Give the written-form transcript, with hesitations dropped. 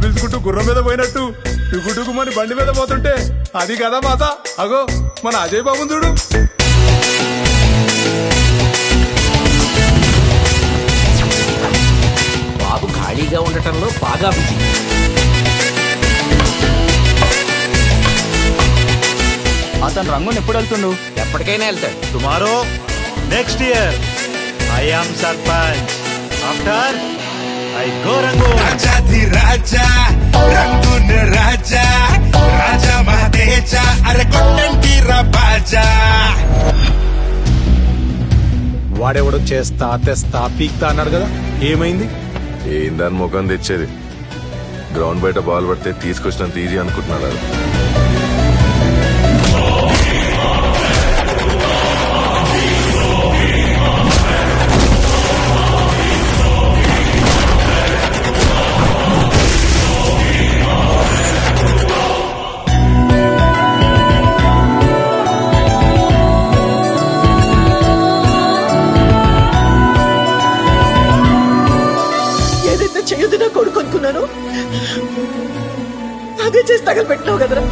పిలుచుకుంటూ గుర్రం మీద పోయినట్టు టుకుటుకుమని బండి మీద పోతుంటే అది కదా మాత. అగో మన అజయ్ బాబు చూడు. బాబు ఖాళీగా ఉండటంలో బాగా బిజీ. అతను రంగుని ఎప్పుడు వెళ్తుండు? ఎప్పటికైనా వెళ్తాడు. Tomorrow next year I am sarpanch. After I go రంగు. రాజాది రాజా రంగున రాజా రాజా మహతేజా అరే కొట్టంటి బాజా. వాడెవడో చేస్తా తెస్తా పీక్తా అన్నాడు కదా, ఏమైంది? ఏందని ముఖం తెచ్చేది? గ్రౌండ్ బయట బాల్ పడితే తీసుకొచ్చినంత ఈజీ అనుకుంటున్నాడు. ఏదైతే చెయ్యదు నా కొడుకు అనుకున్నాను అదే చేసి తగలబెట్టినావు కదరా.